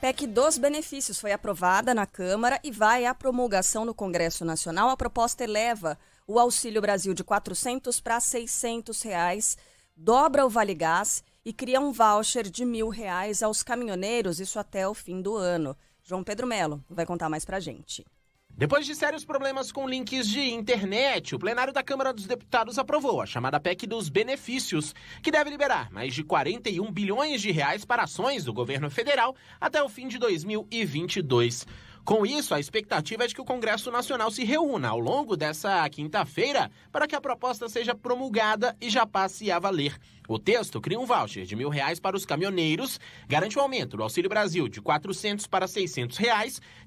PEC dos benefícios foi aprovada na Câmara e vai à promulgação no Congresso Nacional. A proposta eleva o Auxílio Brasil de R$ 400 para R$ 600, dobra o Vale Gás e cria um voucher de R$ 1.000 aos caminhoneiros, isso até o fim do ano. João Pedro Melo vai contar mais pra gente. Depois de sérios problemas com links de internet, o plenário da Câmara dos Deputados aprovou a chamada PEC dos benefícios, que deve liberar mais de 41 bilhões de reais para ações do governo federal até o fim de 2022. Com isso, a expectativa é de que o Congresso Nacional se reúna ao longo dessa quinta-feira para que a proposta seja promulgada e já passe a valer. O texto cria um voucher de R$ 1.000 para os caminhoneiros, garante o aumento do Auxílio Brasil de R$ 400 para R$ 600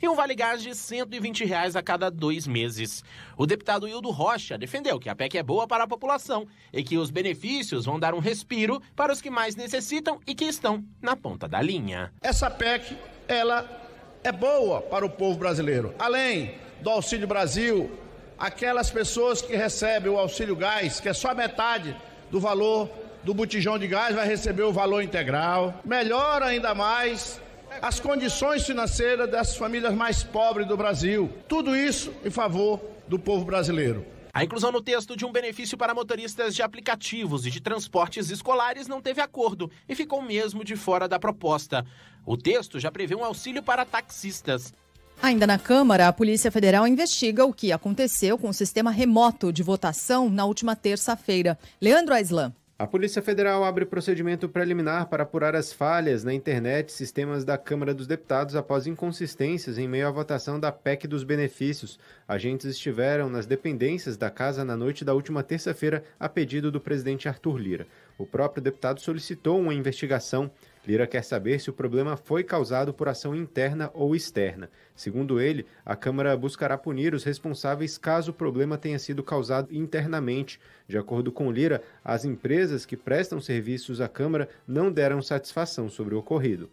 e um Vale Gás de R$ 120 a cada 2 meses. O deputado Hildo Rocha defendeu que a PEC é boa para a população e que os benefícios vão dar um respiro para os que mais necessitam e que estão na ponta da linha. Essa PEC, ela é boa para o povo brasileiro. Além do Auxílio Brasil, aquelas pessoas que recebem o Auxílio Gás, que é só metade do valor do botijão de gás, vai receber o valor integral. Melhora ainda mais as condições financeiras das famílias mais pobres do Brasil. Tudo isso em favor do povo brasileiro. A inclusão no texto de um benefício para motoristas de aplicativos e de transportes escolares não teve acordo e ficou mesmo de fora da proposta. O texto já prevê um auxílio para taxistas. Ainda na Câmara, a Polícia Federal investiga o que aconteceu com o sistema remoto de votação na última terça-feira. Leandro Aislan. A Polícia Federal abre procedimento preliminar para apurar as falhas na internet e sistemas da Câmara dos Deputados após inconsistências em meio à votação da PEC dos benefícios. Agentes estiveram nas dependências da casa na noite da última terça-feira a pedido do presidente Arthur Lira. O próprio deputado solicitou uma investigação. Lira quer saber se o problema foi causado por ação interna ou externa. Segundo ele, a Câmara buscará punir os responsáveis caso o problema tenha sido causado internamente. De acordo com Lira, as empresas que prestam serviços à Câmara não deram satisfação sobre o ocorrido.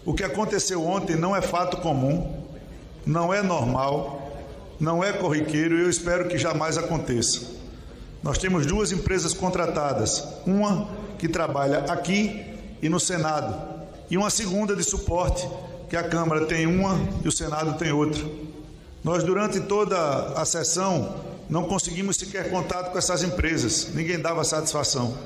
O que aconteceu ontem não é fato comum, não é normal, não é corriqueiro e eu espero que jamais aconteça. Nós temos 2 empresas contratadas, uma que trabalha aqui e no Senado, e uma segunda de suporte, que a Câmara tem uma e o Senado tem outra. Nós, durante toda a sessão, não conseguimos sequer contato com essas empresas, ninguém dava satisfação.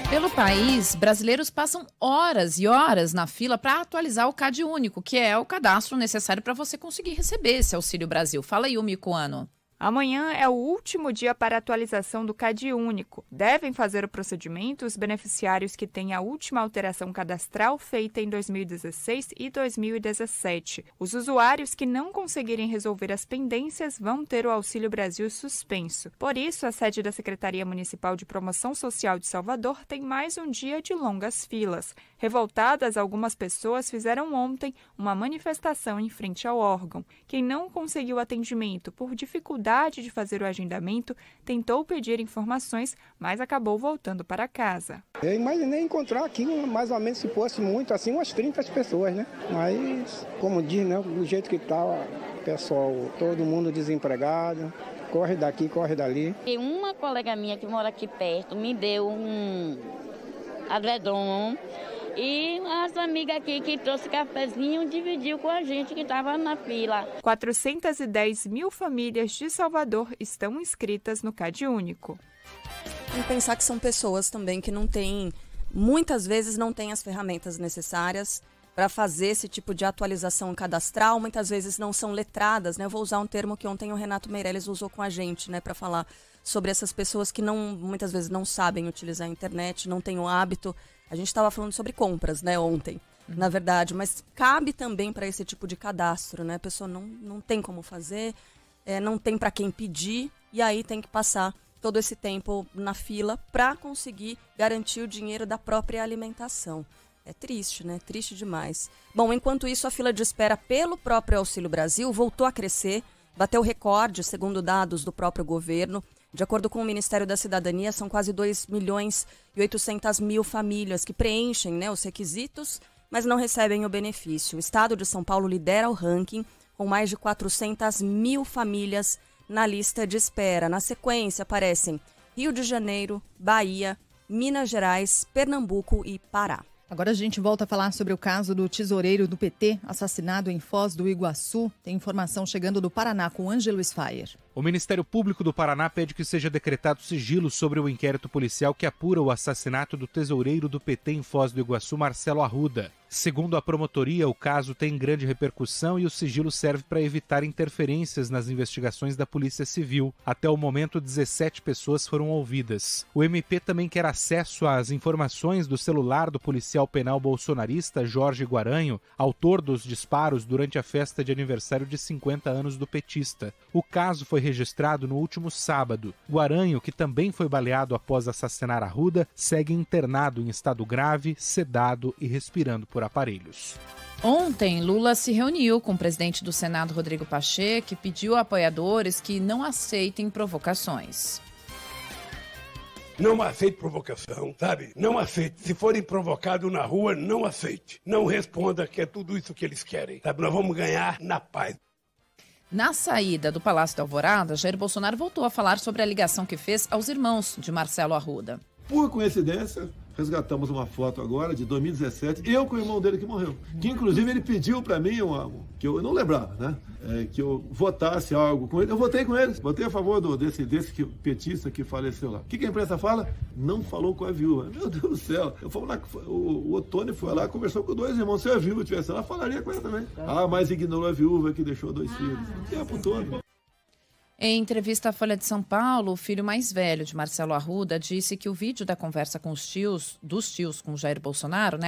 Pelo país, brasileiros passam horas e horas na fila para atualizar o CAD único, que é o cadastro necessário para você conseguir receber esse Auxílio Brasil. Fala aí, Micoano. Amanhã é o último dia para atualização do CAD único. Devem fazer o procedimento os beneficiários que têm a última alteração cadastral feita em 2016 e 2017. Os usuários que não conseguirem resolver as pendências vão ter o Auxílio Brasil suspenso. Por isso, a sede da Secretaria Municipal de Promoção Social de Salvador tem mais um dia de longas filas. Revoltadas, algumas pessoas fizeram ontem uma manifestação em frente ao órgão. Quem não conseguiu atendimento por dificuldade de fazer o agendamento, tentou pedir informações, mas acabou voltando para casa. Eu imaginei encontrar aqui, mais ou menos, se fosse muito, assim, umas 30 pessoas, né? Mas, como diz, né, do jeito que está, pessoal, todo mundo desempregado, corre daqui, corre dali. E uma colega minha que mora aqui perto me deu um adredom. E as amigas aqui que trouxe cafezinho dividiu com a gente que estava na fila. 410 mil famílias de Salvador estão inscritas no CAD único. Tem que pensar que são pessoas também que não têm, muitas vezes não têm as ferramentas necessárias para fazer esse tipo de atualização cadastral, muitas vezes não são letradas, né? Eu vou usar um termo que ontem o Renato Meirelles usou com a gente, né, para falar sobre essas pessoas que muitas vezes não sabem utilizar a internet, não têm o hábito. A gente estava falando sobre compras, né, ontem, na verdade, mas cabe também para esse tipo de cadastro, né? A pessoa não tem como fazer, não tem para quem pedir, e aí tem que passar todo esse tempo na fila para conseguir garantir o dinheiro da própria alimentação. É triste, né? Triste demais. Bom, enquanto isso, a fila de espera pelo próprio Auxílio Brasil voltou a crescer, bateu recorde, segundo dados do próprio governo. De acordo com o Ministério da Cidadania, são quase 2.800.000 famílias que preenchem, né, os requisitos, mas não recebem o benefício. O estado de São Paulo lidera o ranking, com mais de 400.000 famílias na lista de espera. Na sequência, aparecem Rio de Janeiro, Bahia, Minas Gerais, Pernambuco e Pará. Agora a gente volta a falar sobre o caso do tesoureiro do PT, assassinado em Foz do Iguaçu. Tem informação chegando do Paraná com Ângelo Sfaier. O Ministério Público do Paraná pede que seja decretado sigilo sobre o inquérito policial que apura o assassinato do tesoureiro do PT em Foz do Iguaçu, Marcelo Arruda. Segundo a promotoria, o caso tem grande repercussão e o sigilo serve para evitar interferências nas investigações da Polícia Civil. Até o momento, 17 pessoas foram ouvidas. O MP também quer acesso às informações do celular do policial penal bolsonarista Jorge Guaranho, autor dos disparos durante a festa de aniversário de 50 anos do petista. O caso foi registrado no último sábado. Guaranho, que também foi baleado após assassinar Arruda, segue internado em estado grave, sedado e respirando por aparelhos. Ontem, Lula se reuniu com o presidente do Senado, Rodrigo Pacheco, e pediu a apoiadores que não aceitem provocações. Não aceite provocação, sabe? Não aceite. Se forem provocados na rua, não aceite. Não responda que é tudo isso que eles querem, sabe? Nós vamos ganhar na paz. Na saída do Palácio da Alvorada, Jair Bolsonaro voltou a falar sobre a ligação que fez aos irmãos de Marcelo Arruda. Por coincidência, resgatamos uma foto agora de 2017, eu com o irmão dele que morreu. Que inclusive ele pediu para mim, que eu não lembrava, né? Que eu votasse algo com ele. Eu votei com ele, votei a favor desse petista que faleceu lá. O que a imprensa fala? Não falou com a viúva. Meu Deus do céu. Eu fui lá, o Otônio foi lá, conversou com 2 irmãos. Se a viúva tivesse lá, falaria com ela também. Mas ignorou a viúva que deixou 2 filhos. O tempo todo. Em entrevista à Folha de São Paulo, o filho mais velho de Marcelo Arruda disse que o vídeo da conversa com dos tios com Jair Bolsonaro,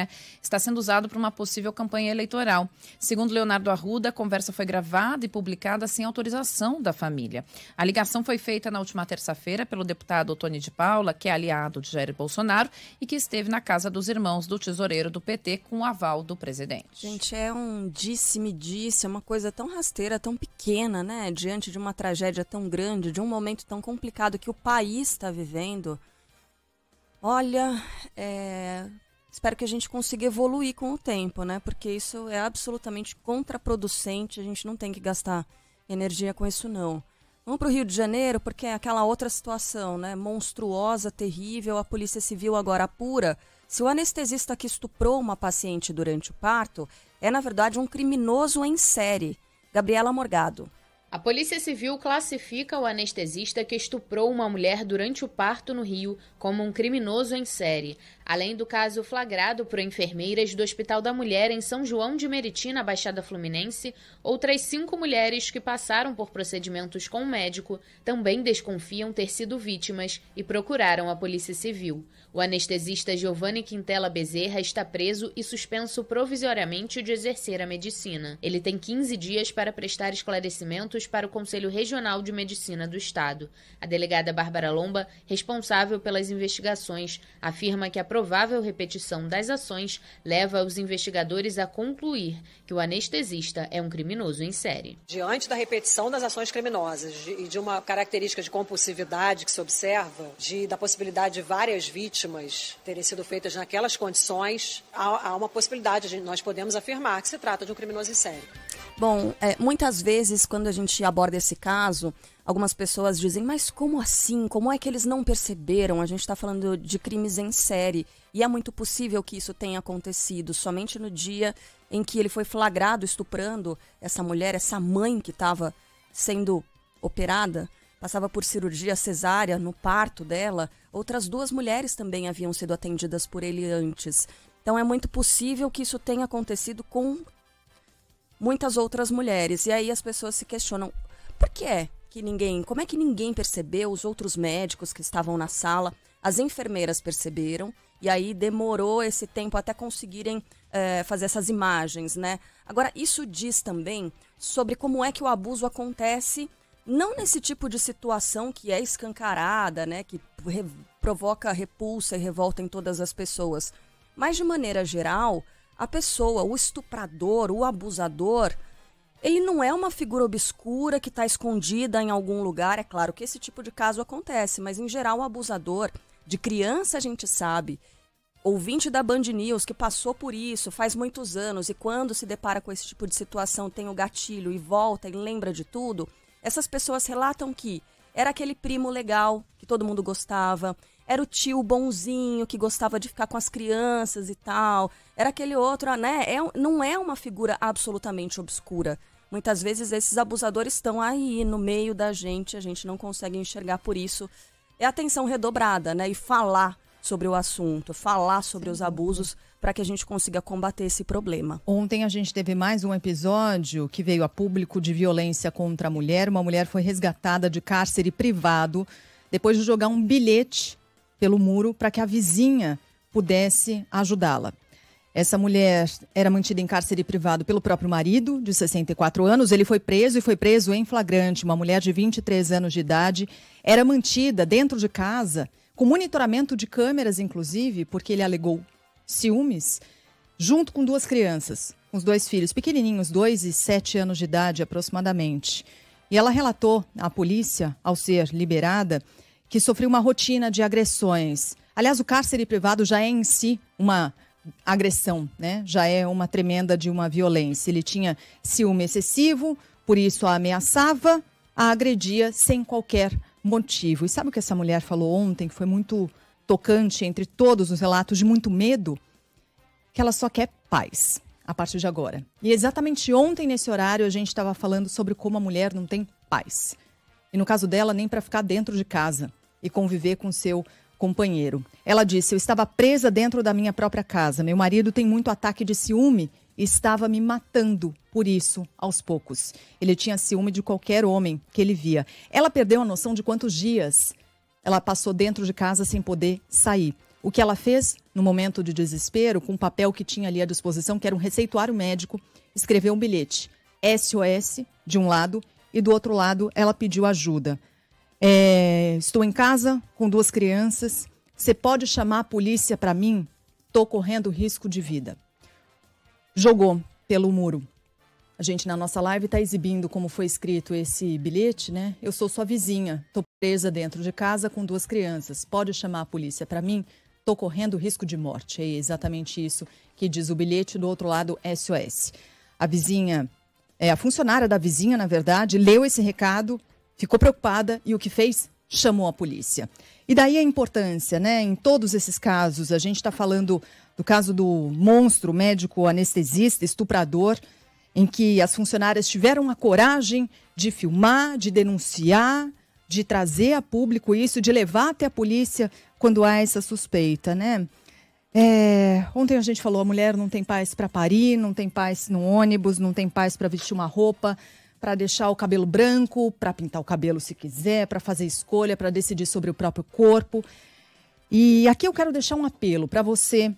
está sendo usado para uma possível campanha eleitoral. Segundo Leonardo Arruda, a conversa foi gravada e publicada sem autorização da família. A ligação foi feita na última terça-feira pelo deputado Otônio de Paula, que é aliado de Jair Bolsonaro e que esteve na casa dos irmãos do tesoureiro do PT com o aval do presidente. Gente, é um disse-me-disse, é uma coisa tão rasteira, tão pequena, né? Diante de uma tragédia tão grande, de um momento tão complicado que o país está vivendo. Olha, espero que a gente consiga evoluir com o tempo, né? Porque isso é absolutamente contraproducente, a gente não tem que gastar energia com isso, não. Vamos para o Rio de Janeiro, porque é aquela outra situação, né? Monstruosa, terrível, a Polícia Civil agora apura se o anestesista que estuprou uma paciente durante o parto é, na verdade, um criminoso em série. Gabriela Morgado. A Polícia Civil classifica o anestesista que estuprou uma mulher durante o parto no Rio como um criminoso em série, além do caso flagrado por enfermeiras do Hospital da Mulher em São João de Meriti, na Baixada Fluminense. Outras 5 mulheres que passaram por procedimentos com o médico também desconfiam ter sido vítimas e procuraram a Polícia Civil. O anestesista Giovanni Quintela Bezerra está preso e suspenso provisoriamente de exercer a medicina. Ele tem 15 dias para prestar esclarecimentos para o Conselho Regional de Medicina do Estado. A delegada Bárbara Lomba, responsável pelas investigações, afirma que a provável repetição das ações leva os investigadores a concluir que o anestesista é um criminoso em série. Diante da repetição das ações criminosas e de uma característica de compulsividade que se observa, da possibilidade de várias vítimas terem sido feitas naquelas condições, há uma possibilidade, nós podemos afirmar que se trata de um criminoso em série. Bom, muitas vezes quando a gente aborda esse caso, algumas pessoas dizem, mas como assim? Como é que eles não perceberam? A gente está falando de crimes em série e é muito possível que isso tenha acontecido somente no dia em que ele foi flagrado estuprando essa mulher, essa mãe que estava sendo operada, passava por cirurgia cesárea no parto dela. Outras 2 mulheres também haviam sido atendidas por ele antes. Então é muito possível que isso tenha acontecido com muitas outras mulheres. E aí as pessoas se questionam, por que é que como é que ninguém percebeu? Os outros médicos que estavam na sala, as enfermeiras perceberam, e aí demorou esse tempo até conseguirem fazer essas imagens, né? Agora, isso diz também sobre como é que o abuso acontece, não nesse tipo de situação que é escancarada, né? Que provoca repulsa e revolta em todas as pessoas, mas de maneira geral, a pessoa, o estuprador, o abusador, ele não é uma figura obscura que está escondida em algum lugar. É claro que esse tipo de caso acontece, mas em geral o abusador, de criança a gente sabe, ouvinte da Band News que passou por isso faz muitos anos e quando se depara com esse tipo de situação tem o gatilho e volta e lembra de tudo, essas pessoas relatam que era aquele primo legal, que todo mundo gostava, era o tio bonzinho que gostava de ficar com as crianças e tal. Era aquele outro, né? Não é uma figura absolutamente obscura. Muitas vezes esses abusadores estão aí no meio da gente, a gente não consegue enxergar, por isso é atenção redobrada, né? E falar sobre o assunto, falar sobre os abusos para que a gente consiga combater esse problema. Ontem a gente teve mais um episódio que veio a público de violência contra a mulher. Uma mulher foi resgatada de cárcere privado depois de jogar um bilhete pelo muro para que a vizinha pudesse ajudá-la. Essa mulher era mantida em cárcere privado pelo próprio marido, de 64 anos. Ele foi preso e foi preso em flagrante. Uma mulher de 23 anos de idade era mantida dentro de casa, com monitoramento de câmeras, inclusive, porque ele alegou ciúmes, junto com 2 crianças, os 2 filhos pequenininhos, 2 e 7 anos de idade aproximadamente. E ela relatou à polícia, ao ser liberada, que sofreu uma rotina de agressões. Aliás, o cárcere privado já é em si uma agressão, né? Já é uma tremenda de uma violência. Ele tinha ciúme excessivo, por isso a ameaçava, a agredia sem qualquer motivo. E sabe o que essa mulher falou ontem, que foi muito tocante entre todos os relatos, de muito medo? Que ela só quer paz a partir de agora. E exatamente ontem, nesse horário, a gente estava falando sobre como a mulher não tem paz. E no caso dela, nem para ficar dentro de casa e conviver com seu companheiro. Ela disse: eu estava presa dentro da minha própria casa. Meu marido tem muito ataque de ciúme e estava me matando por isso, aos poucos. Ele tinha ciúme de qualquer homem que ele via. Ela perdeu a noção de quantos dias ela passou dentro de casa sem poder sair. O que ela fez, no momento de desespero, com um papel que tinha ali à disposição, que era um receituário médico, escreveu um bilhete. SOS, de um lado, e do outro lado ela pediu ajuda. Estou em casa com 2 crianças. Você pode chamar a polícia para mim? Estou correndo risco de vida. Jogou pelo muro. A gente na nossa live está exibindo como foi escrito esse bilhete, né? Eu sou sua vizinha, estou presa dentro de casa com 2 crianças. Pode chamar a polícia para mim? Estou correndo risco de morte. É exatamente isso que diz o bilhete, do outro lado, SOS. A vizinha, a funcionária da vizinha, na verdade, leu esse recado, ficou preocupada e o que fez? Chamou a polícia. E daí a importância, né? Em todos esses casos, a gente está falando do caso do monstro médico anestesista, estuprador, em que as funcionárias tiveram a coragem de filmar, de denunciar, de trazer a público isso, de levar até a polícia quando há essa suspeita, né? Ontem a gente falou, a mulher não tem paz para parir, não tem paz no ônibus, não tem paz para vestir uma roupa, para deixar o cabelo branco, para pintar o cabelo se quiser, para fazer escolha, para decidir sobre o próprio corpo. E aqui eu quero deixar um apelo para você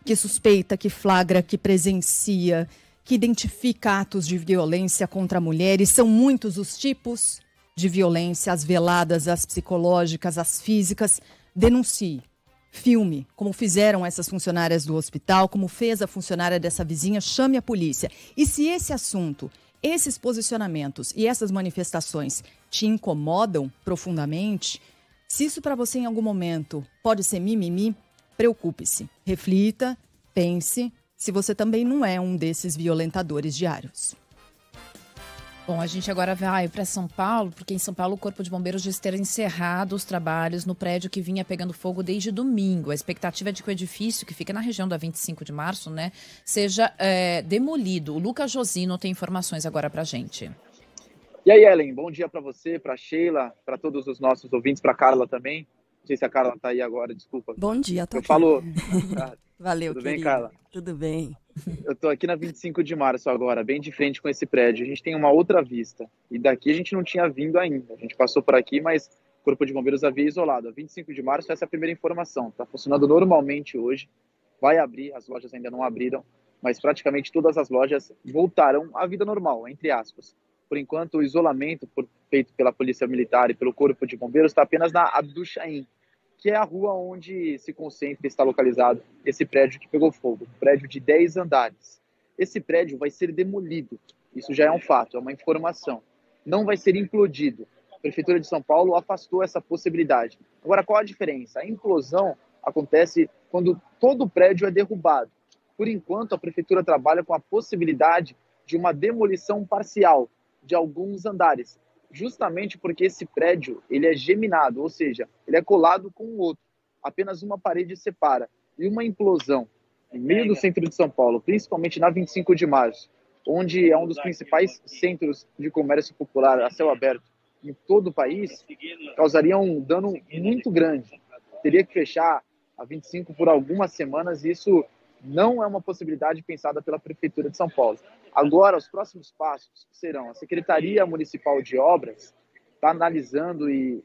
que suspeita, que flagra, que presencia, que identifica atos de violência contra mulheres. São muitos os tipos de violência, as veladas, as psicológicas, as físicas. Denuncie, filme, como fizeram essas funcionárias do hospital, como fez a funcionária dessa vizinha, chame a polícia. E se esse assunto, esses posicionamentos e essas manifestações te incomodam profundamente, se isso para você em algum momento pode ser mimimi, preocupe-se, reflita, pense, se você também não é um desses violentadores diários. Bom, a gente agora vai para São Paulo, porque em São Paulo o Corpo de Bombeiros diz ter encerrado os trabalhos no prédio que vinha pegando fogo desde domingo. A expectativa é de que o edifício, que fica na região da 25 de março, né, seja demolido. O Lucas Josino tem informações agora para a gente. E aí, Ellen, bom dia para você, para Sheila, para todos os nossos ouvintes, para Carla também. Não sei se a Carla está aí agora, desculpa. Bom dia, tô Eu aqui. falo... Valeu, Tudo querido. bem, Carla? Tudo bem. Eu tô aqui na 25 de março agora, bem de frente com esse prédio. A gente tem uma outra vista. E daqui a gente não tinha vindo ainda. A gente passou por aqui, mas o Corpo de Bombeiros havia isolado. A 25 de março, essa é a primeira informação. Está funcionando normalmente hoje. Vai abrir, as lojas ainda não abriram, mas praticamente todas as lojas voltarão à vida normal, entre aspas. Por enquanto, o isolamento feito pela Polícia Militar e pelo Corpo de Bombeiros está apenas na Abdu Chaim, que é a rua onde se concentra e está localizado esse prédio que pegou fogo, um prédio de 10 andares. Esse prédio vai ser demolido, isso já é um fato, é uma informação. Não vai ser implodido. A Prefeitura de São Paulo afastou essa possibilidade. Agora, qual a diferença? A implosão acontece quando todo o prédio é derrubado. Por enquanto, a Prefeitura trabalha com a possibilidade de uma demolição parcial de alguns andares, justamente porque esse prédio ele é geminado, ou seja, ele é colado com o outro. apenas uma parede separa. E uma implosão no meio do centro de São Paulo, principalmente na 25 de março, onde é um dos principais centros de comércio popular a céu aberto em todo o país, causaria um dano muito grande. Teria que fechar a 25 por algumas semanas e isso não é uma possibilidade pensada pela Prefeitura de São Paulo. Agora, os próximos passos serão: a Secretaria Municipal de Obras está analisando e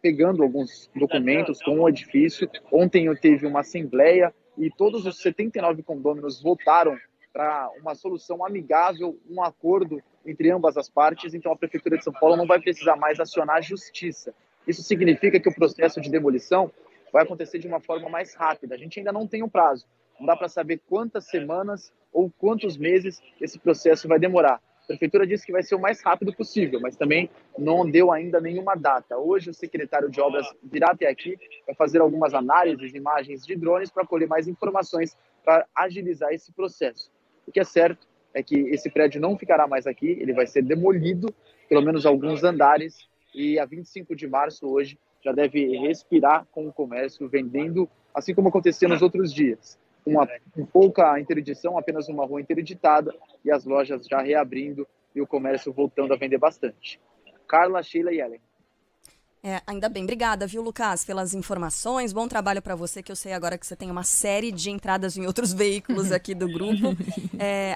pegando alguns documentos com o edifício. Ontem teve uma assembleia e todos os 79 condôminos votaram para uma solução amigável, um acordo entre ambas as partes. Então, a Prefeitura de São Paulo não vai precisar mais acionar a Justiça. Isso significa que o processo de demolição vai acontecer de uma forma mais rápida. A gente ainda não tem um prazo. Não dá para saber quantas semanas ou quantos meses esse processo vai demorar. A Prefeitura disse que vai ser o mais rápido possível, mas também não deu ainda nenhuma data. Hoje o secretário de Obras virá até aqui, vai fazer algumas análises, imagens de drones para colher mais informações para agilizar esse processo. O que é certo é que esse prédio não ficará mais aqui, ele vai ser demolido, pelo menos alguns andares, e a 25 de março hoje já deve respirar com o comércio, vendendo, assim como acontecia nos outros dias. Com pouca interdição, apenas uma rua interditada e as lojas já reabrindo e o comércio voltando a vender bastante. Carla, Sheila e Ellen. Ainda bem. Obrigada, viu, Lucas, pelas informações. Bom trabalho para você, que eu sei agora que você tem uma série de entradas em outros veículos aqui do grupo.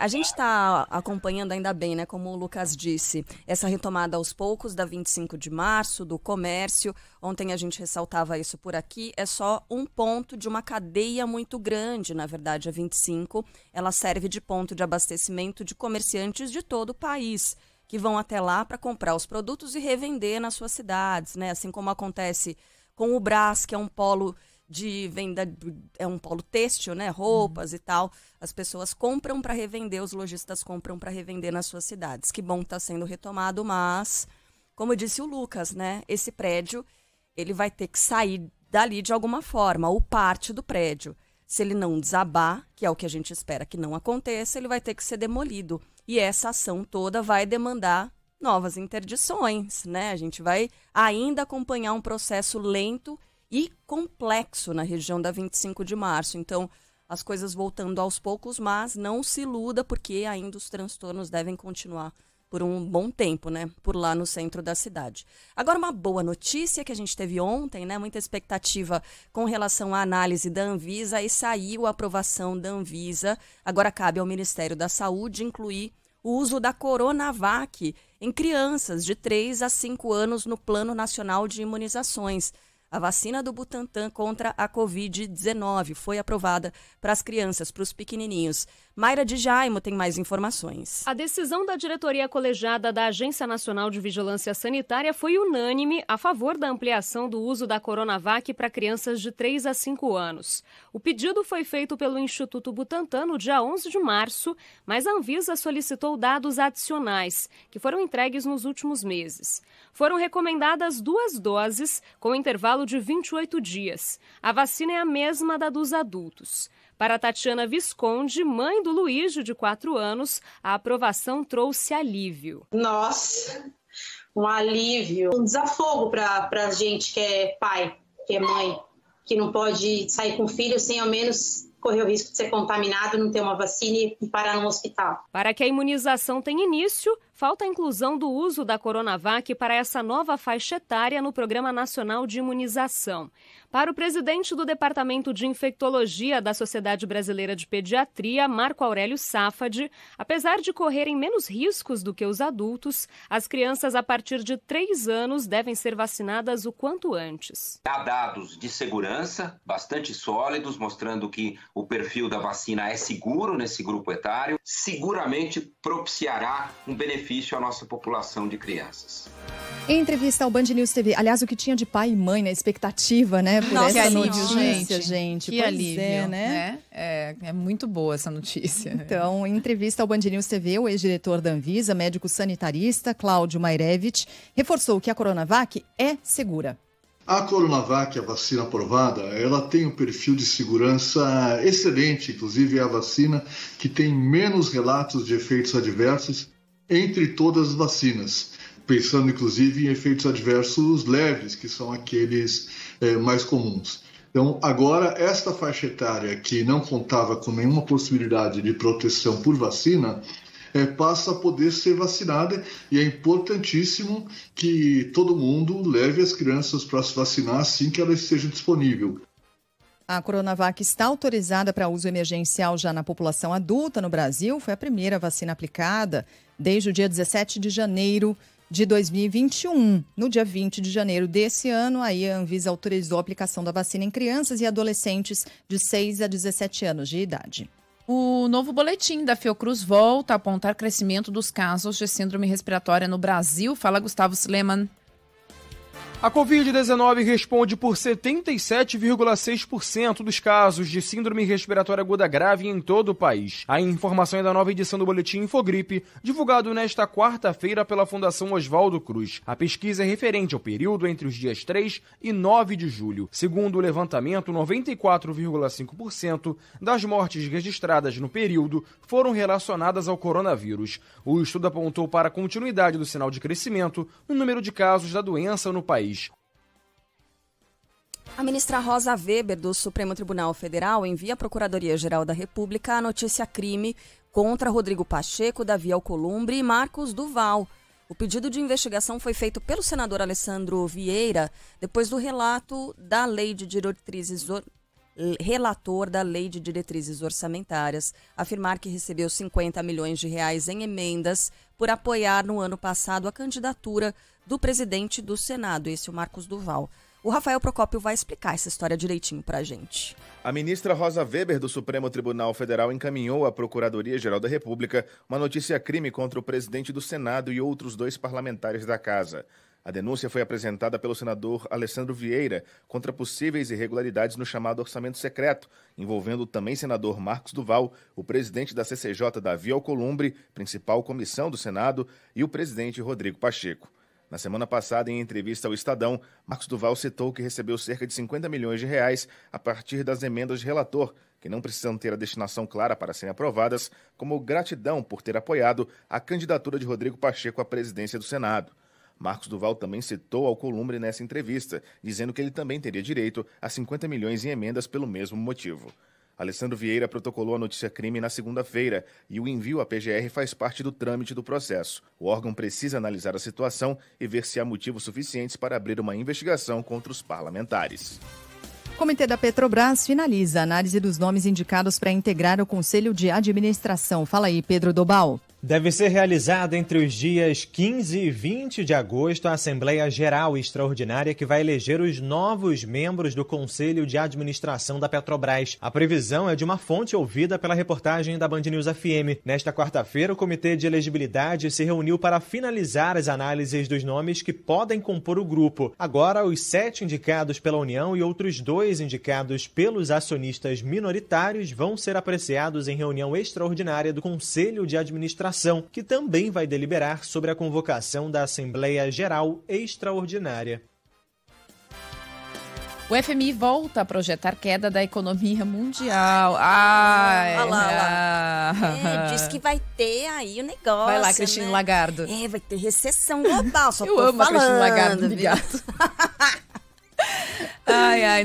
A gente está acompanhando, ainda bem, né, como o Lucas disse, essa retomada aos poucos da 25 de março, do comércio. Ontem a gente ressaltava isso por aqui. É só um ponto de uma cadeia muito grande, na verdade, a 25. Ela serve de ponto de abastecimento de comerciantes de todo o país, que vão até lá para comprar os produtos e revender nas suas cidades, né? Assim como acontece com o Brás, que é um polo de venda, é um polo têxtil, né? Roupas e tal. As pessoas compram para revender, os lojistas compram para revender nas suas cidades. Que bom que está sendo retomado, mas, como disse o Lucas, né? Esse prédio, ele vai ter que sair dali de alguma forma, ou parte do prédio. Se ele não desabar, que é o que a gente espera que não aconteça, ele vai ter que ser demolido. E essa ação toda vai demandar novas interdições, né? A gente vai ainda acompanhar um processo lento e complexo na região da 25 de março. Então, as coisas voltando aos poucos, mas não se iluda, porque ainda os transtornos devem continuar por um bom tempo, né? Por lá no centro da cidade. Agora, uma boa notícia que a gente teve ontem, né? Muita expectativa com relação à análise da Anvisa, e saiu a aprovação da Anvisa. Agora cabe ao Ministério da Saúde incluir o uso da Coronavac em crianças de 3 a 5 anos no Plano Nacional de Imunizações. A vacina do Butantan contra a Covid-19 foi aprovada para as crianças, para os pequenininhos. Mayra de Jaimo tem mais informações. A decisão da diretoria colegiada da Agência Nacional de Vigilância Sanitária foi unânime a favor da ampliação do uso da Coronavac para crianças de 3 a 5 anos. O pedido foi feito pelo Instituto Butantan no dia 11 de março, mas a Anvisa solicitou dados adicionais, que foram entregues nos últimos meses. Foram recomendadas 2 doses, com intervalo de 28 dias. A vacina é a mesma da dos adultos. Para Tatiana Visconde, mãe do Luísio, de 4 anos, a aprovação trouxe alívio. Nossa, um alívio, um desafogo para a gente que é pai, que é mãe, que não pode sair com o filho sem ao menos correr o risco de ser contaminado, não ter uma vacina e parar no hospital. Para que a imunização tenha início, falta a inclusão do uso da Coronavac para essa nova faixa etária no Programa Nacional de Imunização. Para o presidente do Departamento de Infectologia da Sociedade Brasileira de Pediatria, Marco Aurélio Safadi, apesar de correrem menos riscos do que os adultos, as crianças a partir de 3 anos devem ser vacinadas o quanto antes. Há dados de segurança bastante sólidos, mostrando que o perfil da vacina é seguro nesse grupo etário. Seguramente propiciará um benefício à nossa população de crianças. Em entrevista ao Band News TV, aliás, o que tinha de pai e mãe, né? Expectativa, né? Por Nossa, essa alívio, notícia, gente. Que pois alívio, é, né? É muito boa essa notícia. Então, em entrevista ao Band News TV, o ex-diretor da Anvisa, médico sanitarista, Cláudio Mairevich, reforçou que a Coronavac é segura. A Coronavac, a vacina aprovada, ela tem um perfil de segurança excelente, inclusive é a vacina que tem menos relatos de efeitos adversos entre todas as vacinas, pensando inclusive em efeitos adversos leves, que são aqueles mais comuns. Então, agora, esta faixa etária que não contava com nenhuma possibilidade de proteção por vacina, passa a poder ser vacinada, e é importantíssimo que todo mundo leve as crianças para se vacinar assim que ela esteja disponível. A Coronavac está autorizada para uso emergencial já na população adulta no Brasil. Foi a primeira vacina aplicada desde o dia 17 de janeiro de 2021. No dia 20 de janeiro desse ano, aí a Anvisa autorizou a aplicação da vacina em crianças e adolescentes de 6 a 17 anos de idade. O novo boletim da Fiocruz volta a apontar crescimento dos casos de síndrome respiratória no Brasil. Fala, Gustavo Sleman. A Covid-19 responde por 77,6% dos casos de síndrome respiratória aguda grave em todo o país. A informação é da nova edição do Boletim Infogripe, divulgado nesta quarta-feira pela Fundação Oswaldo Cruz. A pesquisa é referente ao período entre os dias 3 e 9 de julho. Segundo o levantamento, 94,5% das mortes registradas no período foram relacionadas ao coronavírus. O estudo apontou para a continuidade do sinal de crescimento no número de casos da doença no país. A ministra Rosa Weber, do Supremo Tribunal Federal, envia à Procuradoria-Geral da República a notícia-crime contra Rodrigo Pacheco, Davi Alcolumbre e Marcos Duval. O pedido de investigação foi feito pelo senador Alessandro Vieira depois do relator da Lei de Diretrizes Orçamentárias afirmar que recebeu 50 milhões de reais em emendas por apoiar no ano passado a candidatura do presidente do Senado, esse é o Marcos Duval. O Rafael Procópio vai explicar essa história direitinho pra gente. A ministra Rosa Weber, do Supremo Tribunal Federal, encaminhou à Procuradoria-Geral da República uma notícia-crime contra o presidente do Senado e outros 2 parlamentares da Casa. A denúncia foi apresentada pelo senador Alessandro Vieira contra possíveis irregularidades no chamado orçamento secreto, envolvendo o também senador Marcos Duval, o presidente da CCJ Davi Alcolumbre, principal comissão do Senado, e o presidente Rodrigo Pacheco. Na semana passada, em entrevista ao Estadão, Marcos Duval citou que recebeu cerca de 50 milhões de reais a partir das emendas de relator, que não precisam ter a destinação clara para serem aprovadas, como gratidão por ter apoiado a candidatura de Rodrigo Pacheco à presidência do Senado. Marcos Duval também citou Alcolumbre nessa entrevista, dizendo que ele também teria direito a 50 milhões em emendas pelo mesmo motivo. Alessandro Vieira protocolou a notícia-crime na segunda-feira e o envio à PGR faz parte do trâmite do processo. O órgão precisa analisar a situação e ver se há motivos suficientes para abrir uma investigação contra os parlamentares. O Comitê da Petrobras finaliza a análise dos nomes indicados para integrar o Conselho de Administração. Fala aí, Pedro Dobal. Deve ser realizada entre os dias 15 e 20 de agosto a Assembleia Geral Extraordinária que vai eleger os novos membros do Conselho de Administração da Petrobras. A previsão é de uma fonte ouvida pela reportagem da Band News FM. Nesta quarta-feira, o Comitê de Elegibilidade se reuniu para finalizar as análises dos nomes que podem compor o grupo. Agora, os 7 indicados pela União e outros 2 indicados pelos acionistas minoritários vão ser apreciados em reunião extraordinária do Conselho de Administração, que também vai deliberar sobre a convocação da Assembleia Geral Extraordinária. O FMI volta a projetar queda da economia mundial. Diz que vai ter aí o negócio. Vai lá, Cristina Lagarde. Vai ter recessão global, só eu tô amo falando, a Cristina Lagarde, obrigado.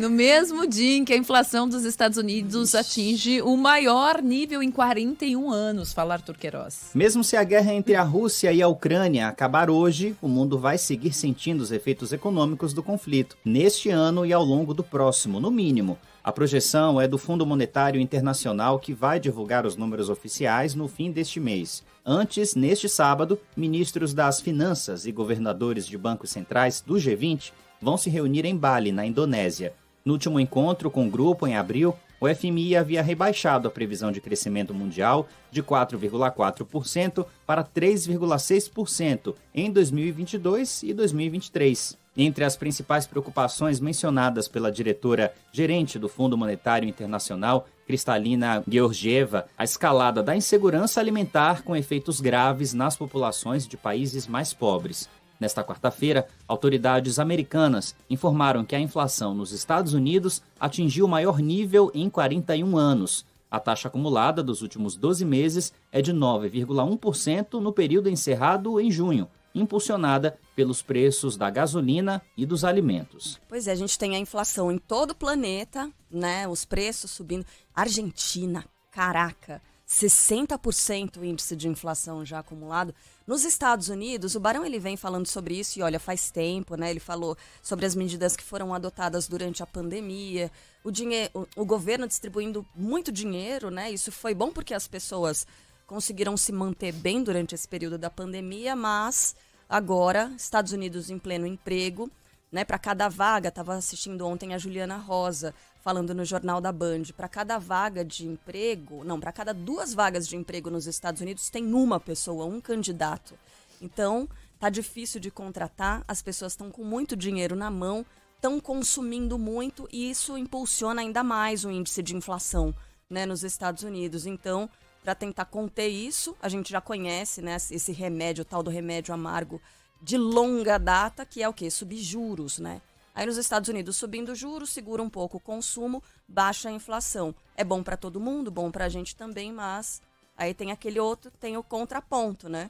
No mesmo dia em que a inflação dos Estados Unidos atinge o maior nível em 41 anos. Fala, Arthur Queiroz. Mesmo se a guerra entre a Rússia e a Ucrânia acabar hoje, o mundo vai seguir sentindo os efeitos econômicos do conflito, neste ano e ao longo do próximo, no mínimo. A projeção é do Fundo Monetário Internacional, que vai divulgar os números oficiais no fim deste mês. Antes, neste sábado, ministros das Finanças e governadores de bancos centrais do G20 vão se reunir em Bali, na Indonésia. No último encontro com o grupo, em abril, o FMI havia rebaixado a previsão de crescimento mundial de 4,4% para 3,6% em 2022 e 2023. Entre as principais preocupações mencionadas pela diretora-gerente do Fundo Monetário Internacional, Kristalina Georgieva, a escalada da insegurança alimentar com efeitos graves nas populações de países mais pobres. Nesta quarta-feira, autoridades americanas informaram que a inflação nos Estados Unidos atingiu o maior nível em 41 anos. A taxa acumulada dos últimos 12 meses é de 9,1% no período encerrado em junho, impulsionada pelos preços da gasolina e dos alimentos. Pois é, a gente tem a inflação em todo o planeta, né? Os preços subindo. Argentina, caraca, 60% o índice de inflação já acumulado. Nos Estados Unidos, o Barão ele vem falando sobre isso e olha, faz tempo, né? Ele falou sobre as medidas que foram adotadas durante a pandemia, o governo distribuindo muito dinheiro, né? Isso foi bom porque as pessoas conseguiram se manter bem durante esse período da pandemia, mas agora, Estados Unidos em pleno emprego, né? Para cada vaga, estava assistindo ontem a Juliana Rosa falando no Jornal da Band, para cada vaga de emprego, não, para cada 2 vagas de emprego nos Estados Unidos tem uma pessoa, um candidato. Então, tá difícil de contratar, as pessoas estão com muito dinheiro na mão, estão consumindo muito e isso impulsiona ainda mais o índice de inflação, né, nos Estados Unidos. Então, para tentar conter isso, a gente já conhece, né, esse remédio, o tal do remédio amargo de longa data, que é o quê? Subir juros, né? Aí nos Estados Unidos, subindo juros, segura um pouco o consumo, baixa a inflação. É bom para todo mundo, bom para a gente também, mas aí tem aquele outro, tem o contraponto, né?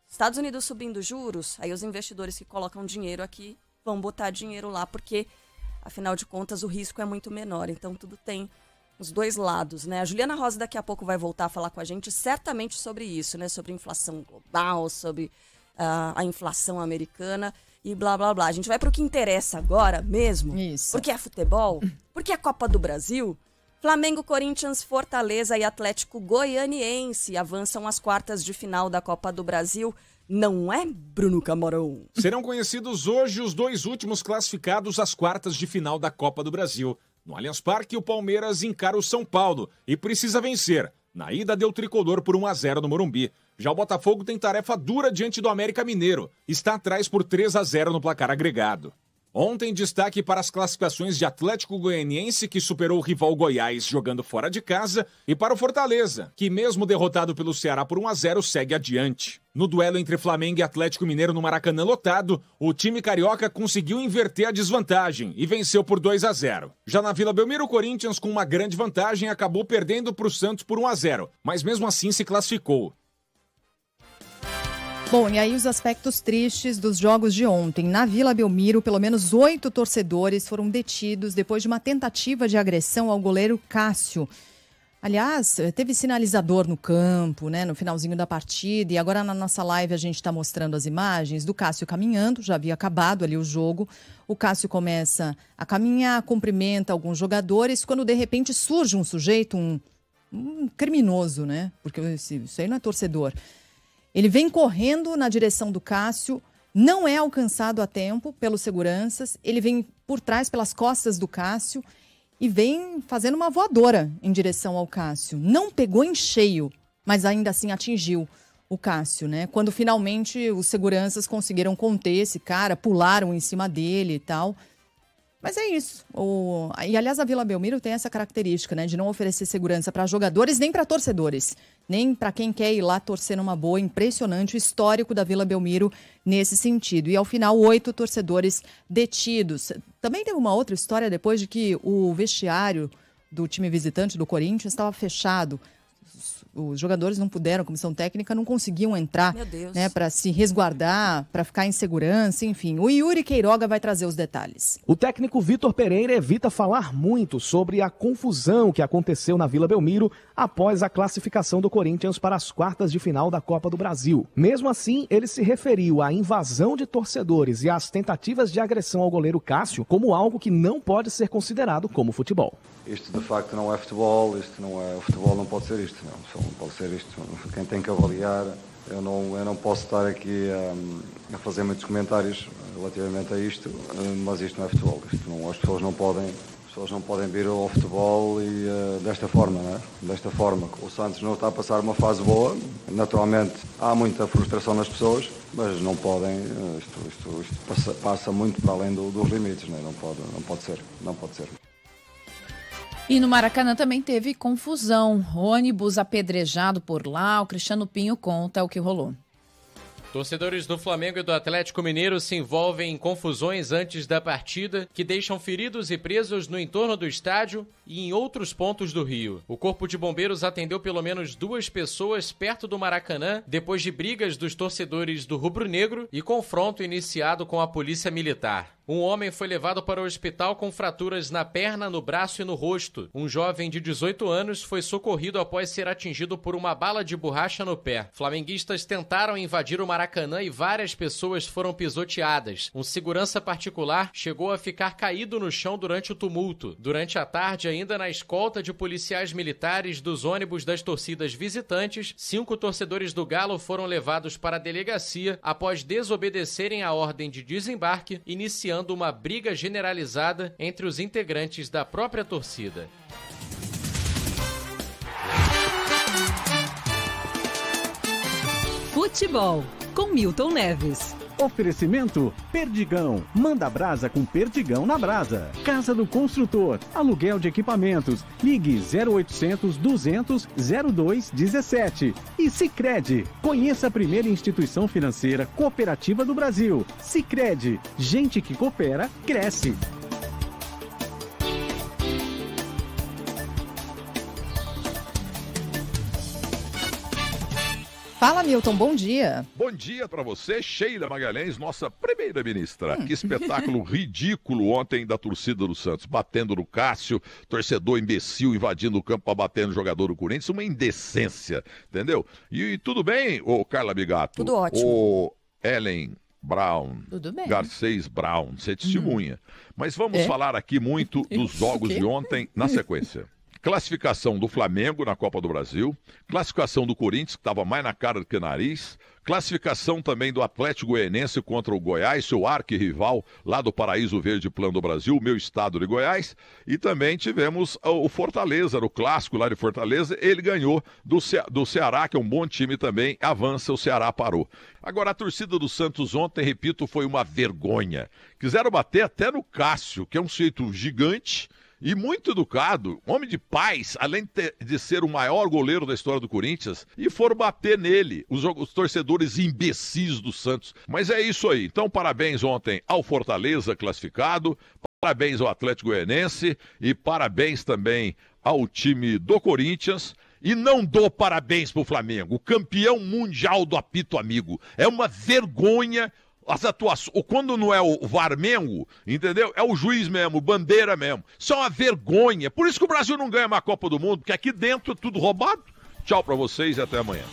Estados Unidos subindo juros, aí os investidores que colocam dinheiro aqui vão botar dinheiro lá, porque, afinal de contas, o risco é muito menor. Então, tudo tem os dois lados, né? A Juliana Rosa daqui a pouco vai voltar a falar com a gente certamente sobre isso, né? Sobre inflação global, sobre a inflação americana e blá, blá, blá. A gente vai para o que interessa agora mesmo. Isso. Porque é futebol, porque é Copa do Brasil. Flamengo, Corinthians, Fortaleza e Atlético Goianiense avançam às quartas de final da Copa do Brasil. Não é, Bruno Camarão? Serão conhecidos hoje os 2 últimos classificados às quartas de final da Copa do Brasil. No Allianz Parque, o Palmeiras encara o São Paulo e precisa vencer. Na ida, deu tricolor por 1-0 no Morumbi. Já o Botafogo tem tarefa dura diante do América Mineiro. Está atrás por 3-0 no placar agregado. Ontem, destaque para as classificações de Atlético Goianiense, que superou o rival Goiás jogando fora de casa, e para o Fortaleza, que mesmo derrotado pelo Ceará por 1-0, segue adiante. No duelo entre Flamengo e Atlético Mineiro no Maracanã lotado, o time carioca conseguiu inverter a desvantagem e venceu por 2-0. Já na Vila Belmiro, o Corinthians, com uma grande vantagem, acabou perdendo para o Santos por 1-0, mas mesmo assim se classificou. Bom, e aí os aspectos tristes dos jogos de ontem. Na Vila Belmiro, pelo menos 8 torcedores foram detidos depois de uma tentativa de agressão ao goleiro Cássio. Aliás, teve sinalizador no campo, né, no finalzinho da partida, e agora na nossa live a gente está mostrando as imagens do Cássio caminhando, já havia acabado ali o jogo. O Cássio começa a caminhar, cumprimenta alguns jogadores, quando de repente surge um sujeito, um criminoso, né, porque isso aí não é torcedor. Ele vem correndo na direção do Cássio, não é alcançado a tempo pelos seguranças, ele vem por trás, pelas costas do Cássio, e vem fazendo uma voadora em direção ao Cássio. Não pegou em cheio, mas ainda assim atingiu o Cássio, né? Quando finalmente os seguranças conseguiram conter esse cara, pularam em cima dele e tal. Mas é isso. E, aliás, a Vila Belmiro tem essa característica, né, de não oferecer segurança para jogadores nem para torcedores, nem para quem quer ir lá torcer numa boa. Impressionante o histórico da Vila Belmiro nesse sentido. E, ao final, 8 torcedores detidos. Também teve uma outra história depois de que o vestiário do time visitante do Corinthians estava fechado. Os jogadores não puderam, a comissão técnica não conseguiam entrar, né, para se resguardar, para ficar em segurança, enfim. O Yuri Queiroga vai trazer os detalhes. O técnico Vitor Pereira evita falar muito sobre a confusão que aconteceu na Vila Belmiro após a classificação do Corinthians para as quartas de final da Copa do Brasil. Mesmo assim, ele se referiu à invasão de torcedores e às tentativas de agressão ao goleiro Cássio como algo que não pode ser considerado como futebol. Isto de facto não é futebol, isto não é, o futebol não pode ser isto, não pode ser isto. Quem tem que avaliar, eu não posso estar aqui a fazer muitos comentários relativamente a isto, mas isto não é futebol. Isto não, as pessoas não podem vir ao futebol e desta forma, não é? Desta forma. O Santos não está a passar uma fase boa, naturalmente há muita frustração nas pessoas, mas não podem, isto passa muito para além dos limites, não é? Não pode ser. E no Maracanã também teve confusão. Ônibus apedrejado por lá. O Cristiano Pinho conta o que rolou. Torcedores do Flamengo e do Atlético Mineiro se envolvem em confusões antes da partida que deixam feridos e presos no entorno do estádio e em outros pontos do Rio. O Corpo de Bombeiros atendeu pelo menos 2 pessoas perto do Maracanã depois de brigas dos torcedores do Rubro Negro e confronto iniciado com a Polícia Militar. Um homem foi levado para o hospital com fraturas na perna, no braço e no rosto. Um jovem de 18 anos foi socorrido após ser atingido por uma bala de borracha no pé. Flamenguistas tentaram invadir o Maracanã e várias pessoas foram pisoteadas. Um segurança particular chegou a ficar caído no chão durante o tumulto. Durante a tarde, ainda na escolta de policiais militares dos ônibus das torcidas visitantes, 5 torcedores do Galo foram levados para a delegacia após desobedecerem a ordem de desembarque, iniciando uma briga generalizada entre os integrantes da própria torcida. Futebol, com Milton Neves. Oferecimento Perdigão. Manda brasa com Perdigão na brasa. Casa do Construtor. Aluguel de equipamentos. Ligue 0800 200 0217. E Sicredi. Conheça a primeira instituição financeira cooperativa do Brasil. Sicredi. Gente que coopera, cresce. Fala, Milton, bom dia. Bom dia para você, Sheila Magalhães, nossa primeira-ministra. Que espetáculo ridículo ontem da torcida do Santos, batendo no Cássio, torcedor imbecil invadindo o campo para bater no jogador do Corinthians, uma indecência, entendeu? E tudo bem, ô Carla Bigato? Tudo ótimo. Ô Ellen Brown, Tudo bem. Garcês Brown, você testemunha. Mas vamos falar aqui muito dos jogos de ontem na sequência. Classificação do Flamengo na Copa do Brasil, classificação do Corinthians, que estava mais na cara do que nariz, classificação também do Atlético Goianiense contra o Goiás, seu arquirrival lá do Paraíso Verde Plano do Brasil, meu estado de Goiás, e também tivemos o Fortaleza, no clássico lá de Fortaleza, ele ganhou do Ceará, que é um bom time também, avança, o Ceará parou. Agora, a torcida do Santos ontem, repito, foi uma vergonha. Quiseram bater até no Cássio, que é um sujeito gigante, e muito educado, homem de paz, além de ser o maior goleiro da história do Corinthians, e foram bater nele, os torcedores imbecis do Santos. Mas é isso aí. Então, parabéns ontem ao Fortaleza classificado, parabéns ao Atlético Goianiense e parabéns também ao time do Corinthians. E não dou parabéns pro Flamengo, campeão mundial do apito amigo. É uma vergonha. As atuações, quando não é o Varmengo, entendeu? É o juiz mesmo, bandeira mesmo. Isso é uma vergonha. Por isso que o Brasil não ganha mais a Copa do Mundo, porque aqui dentro é tudo roubado. Tchau pra vocês e até amanhã.